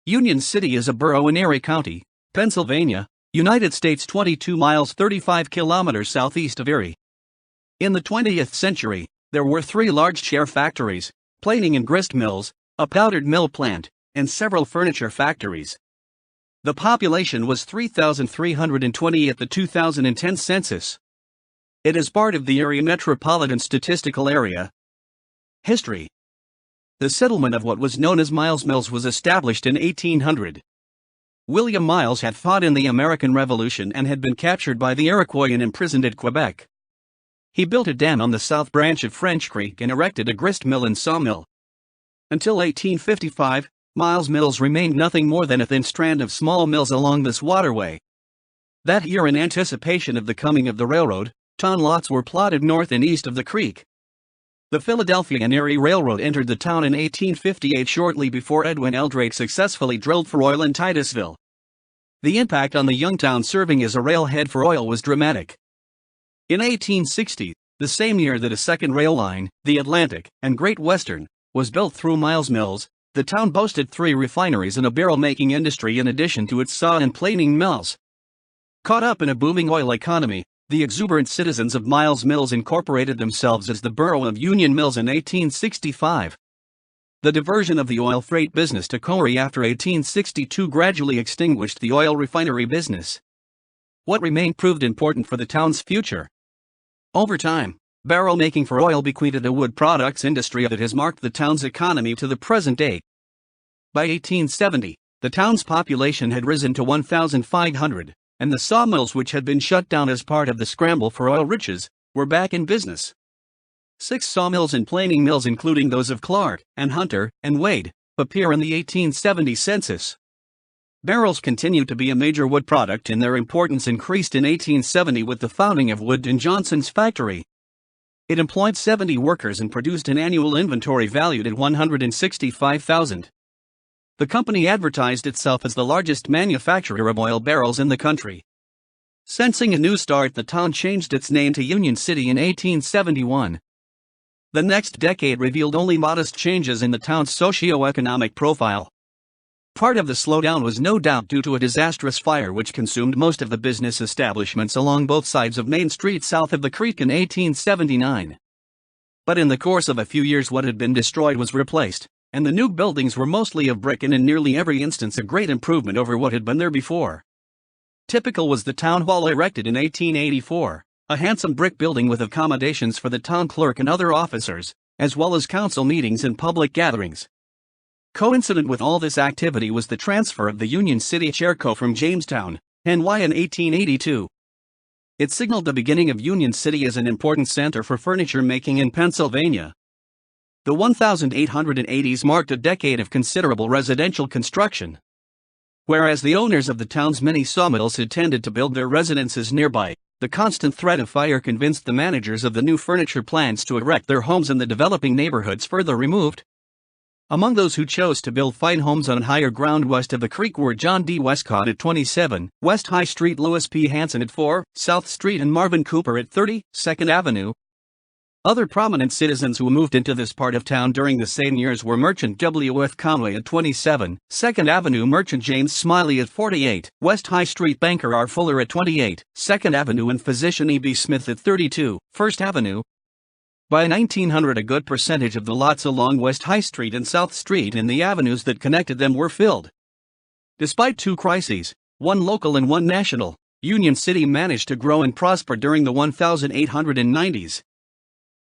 Union City is a borough in Erie County, Pennsylvania, United States, 22 miles 35 kilometers southeast of Erie. In the 20th century, there were 3 large chair factories, planing and grist mills, a powdered mill plant, and several furniture factories. The population was 3,320 at the 2010 census. It is part of the Erie Metropolitan Statistical Area. History. The settlement of what was known as Miles Mills was established in 1800. William Miles had fought in the American Revolution and had been captured by the Iroquois and imprisoned at Quebec. He built a dam on the south branch of French Creek and erected a grist mill and sawmill. Until 1855, Miles Mills remained nothing more than a thin strand of small mills along this waterway. That year, in anticipation of the coming of the railroad, town lots were plotted north and east of the creek. The Philadelphia and Erie Railroad entered the town in 1858, shortly before Edwin Eldrate successfully drilled for oil in Titusville. The impact on the young town serving as a railhead for oil was dramatic. In 1860, the same year that a second rail line, the Atlantic and Great Western, was built through Miles Mills, the town boasted 3 refineries and a barrel-making industry in addition to its saw and planing mills. Caught up in a booming oil economy, the exuberant citizens of Miles Mills incorporated themselves as the borough of Union Mills in 1865. The diversion of the oil freight business to Erie after 1862 gradually extinguished the oil refinery business. What remained proved important for the town's future. Over time, barrel making for oil bequeathed a wood products industry that has marked the town's economy to the present day. By 1870, the town's population had risen to 1,500. And the sawmills, which had been shut down as part of the scramble for oil riches, were back in business. 6 sawmills and planing mills, including those of Clark and Hunter and Wade, appear in the 1870 census. Barrels continued to be a major wood product, and their importance increased in 1870 with the founding of Wood & Johnson's factory. It employed 70 workers and produced an annual inventory valued at $165,000. The company advertised itself as the largest manufacturer of oil barrels in the country. Sensing a new start, the town changed its name to Union City in 1871. The next decade revealed only modest changes in the town's socio-economic profile. Part of the slowdown was no doubt due to a disastrous fire which consumed most of the business establishments along both sides of Main Street south of the creek in 1879. But in the course of a few years, what had been destroyed was replaced, and the new buildings were mostly of brick and in nearly every instance a great improvement over what had been there before. Typical was the town hall erected in 1884, a handsome brick building with accommodations for the town clerk and other officers, as well as council meetings and public gatherings. Coincident with all this activity was the transfer of the Union City Chairco from Jamestown, NY in 1882. It signaled the beginning of Union City as an important center for furniture making in Pennsylvania. The 1880s marked a decade of considerable residential construction. Whereas the owners of the town's many sawmills had tended to build their residences nearby, the constant threat of fire convinced the managers of the new furniture plants to erect their homes in the developing neighborhoods further removed. Among those who chose to build fine homes on higher ground west of the creek were John D. Westcott at 27 West High Street, Lewis P. Hanson at 4 South Street, and Marvin Cooper at 30 2nd Avenue. Other prominent citizens who moved into this part of town during the same years were merchant W. F. Conway at 27 2nd Avenue, merchant James Smiley at 48 West High Street, banker R. Fuller at 28 2nd Avenue, and physician E. B. Smith at 32 1st Avenue. By 1900, a good percentage of the lots along West High Street and South Street and the avenues that connected them were filled. Despite 2 crises, one local and one national, Union City managed to grow and prosper during the 1890s.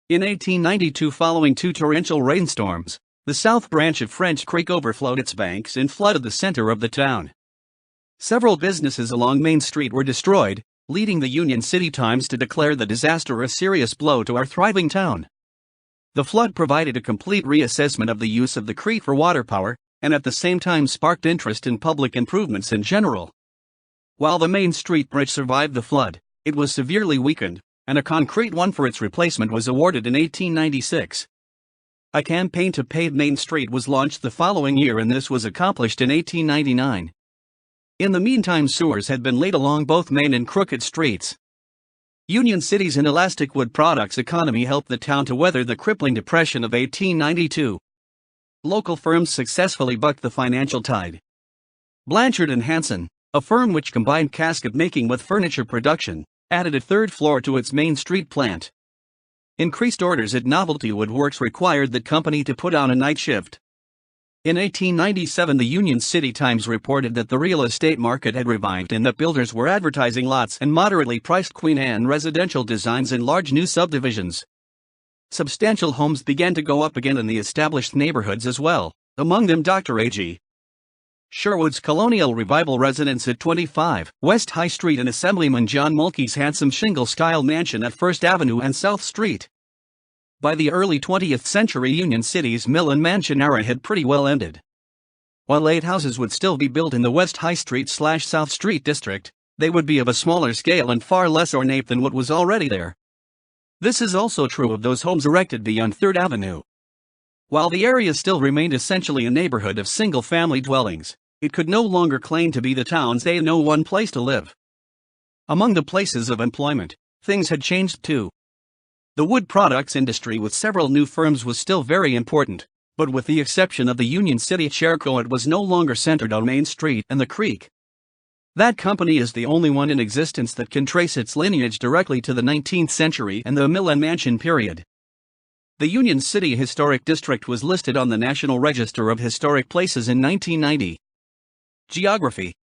In 1892, following 2 torrential rainstorms, the south branch of French Creek overflowed its banks and flooded the center of the town. Several businesses along Main Street were destroyed, leading the Union City Times to declare the disaster a serious blow to our thriving town. The flood provided a complete reassessment of the use of the creek for water power, and at the same time sparked interest in public improvements in general. While the Main Street Bridge survived the flood, it was severely weakened, and a concrete one for its replacement was awarded in 1896. A campaign to pave Main Street was launched the following year, and this was accomplished in 1899. In the meantime, sewers had been laid along both Main and Crooked Streets. Union City's inelastic wood products economy helped the town to weather the crippling depression of 1892. Local firms successfully bucked the financial tide. Blanchard and Hanson, a firm which combined casket making with furniture production, added a third floor to its Main Street plant. Increased orders at Novelty Woodworks required the company to put on a night shift. In 1897, the Union City Times reported that the real estate market had revived and that builders were advertising lots and moderately priced Queen Anne residential designs in large new subdivisions. Substantial homes began to go up again in the established neighborhoods as well, among them Dr. A.G. Sherwood's colonial revival residence at 25 West High Street and Assemblyman John Mulkey's handsome shingle-style mansion at First Avenue and South Street. By the early 20th century, Union City's mill and mansion era had pretty well ended. While 8 houses would still be built in the West High Street/South Street district, they would be of a smaller scale and far less ornate than what was already there. This is also true of those homes erected beyond 3rd Avenue. While the area still remained essentially a neighborhood of single-family dwellings, it could no longer claim to be the town's #1 place to live. Among the places of employment, things had changed too. The wood products industry with several new firms was still very important, but with the exception of the Union City Cherco, it was no longer centered on Main Street and the Creek. That company is the only one in existence that can trace its lineage directly to the 19th century and the mill and mansion period. The Union City Historic District was listed on the National Register of Historic Places in 1990. Geography.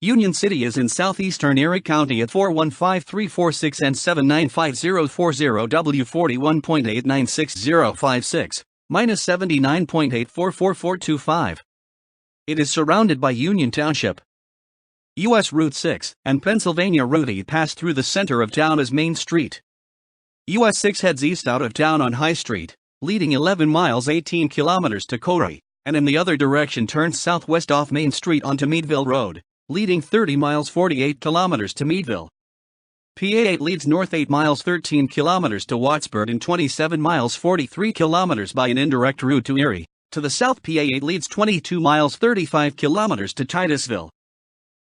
Union City is in southeastern Erie County at 415-346 and 795-040 W41.896056, minus 79.8444425. It is surrounded by Union Township. U.S. Route 6 and Pennsylvania Route 8 pass through the center of town as Main Street. US 6 heads east out of town on High Street, leading 11 miles 18 kilometers to Corey, and in the other direction turns southwest off Main Street onto Meadville Road, leading 30 miles 48 kilometers to Meadville. PA 8 leads north 8 miles 13 kilometers to Wattsburg and 27 miles 43 kilometers by an indirect route to Erie. To the south, PA 8 leads 22 miles 35 kilometers to Titusville.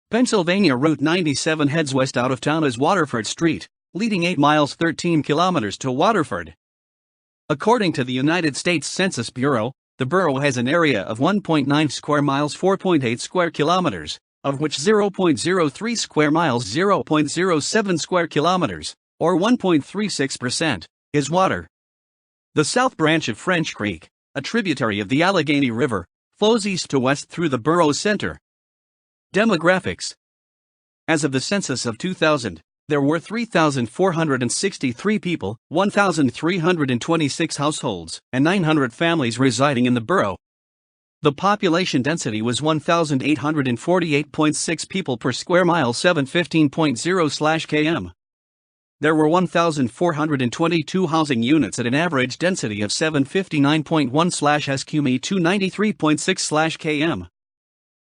Pennsylvania Route 97 heads west out of town as Waterford Street, leading 8 miles 13 kilometers to Waterford. According to the United States Census Bureau, the borough has an area of 1.9 square miles 4.8 square kilometers, of which 0.03 square miles 0.07 square kilometers, or 1.36%, is water. The South Branch of French Creek, a tributary of the Allegheny River, flows east to west through the borough's center. Demographics. As of the census of 2000, there were 3,463 people, 1,326 households, and 900 families residing in the borough. The population density was 1,848.6 people per square mile, 715.0/km. There were 1,422 housing units at an average density of 759.1/SQME 293.6/km.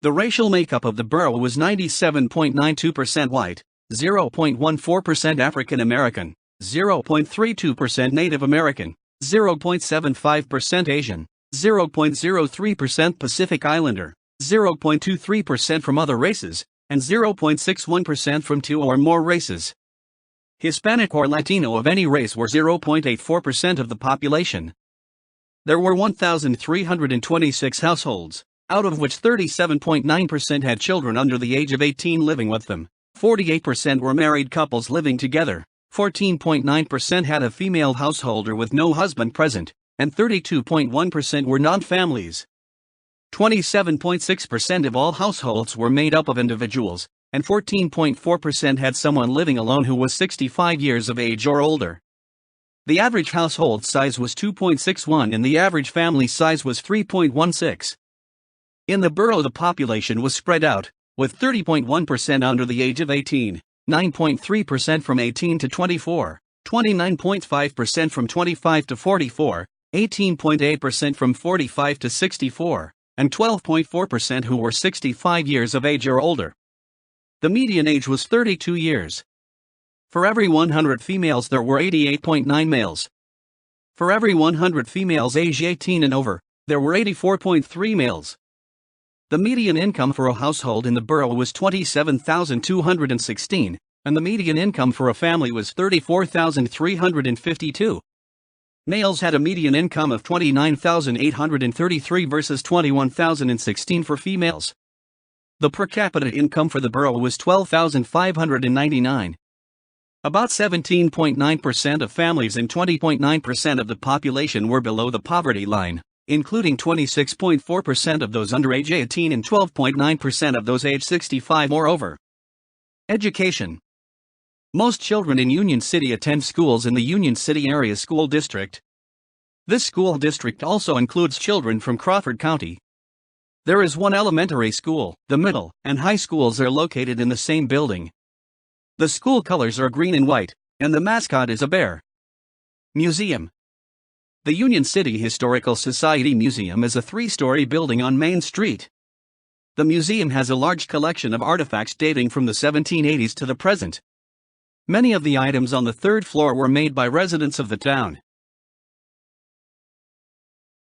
The racial makeup of the borough was 97.92% white, 0.14% African American, 0.32% Native American, 0.75% Asian, 0.03% Pacific Islander, 0.23% from other races, and 0.61% from 2 or more races. Hispanic or Latino of any race were 0.84% of the population. There were 1,326 households, out of which 37.9% had children under the age of 18 living with them. 48% were married couples living together, 14.9% had a female householder with no husband present, and 32.1% were non-families. 27.6% of all households were made up of individuals, and 14.4% had someone living alone who was 65 years of age or older. The average household size was 2.61 and the average family size was 3.16. In the borough, the population was spread out, with 30.1% under the age of 18, 9.3% from 18 to 24, 29.5% from 25 to 44, 18.8% from 45 to 64, and 12.4% who were 65 years of age or older. The median age was 32 years. For every 100 females there were 88.9 males. For every 100 females age 18 and over, there were 84.3 males. The median income for a household in the borough was $27,216, and the median income for a family was $34,352. Males had a median income of $29,833 versus $21,016 for females. The per capita income for the borough was $12,599. About 17.9% of families and 20.9% of the population were below the poverty line, including 26.4% of those under age 18 and 12.9% of those age 65 or over. Education. Most children in Union City attend schools in the Union City Area School District. This school district also includes children from Crawford County. There is one elementary school. The middle and high schools are located in the same building. The school colors are green and white, and the mascot is a bear. Museum. The Union City Historical Society Museum is a 3-story building on Main Street. The museum has a large collection of artifacts dating from the 1780s to the present. Many of the items on the 3rd floor were made by residents of the town.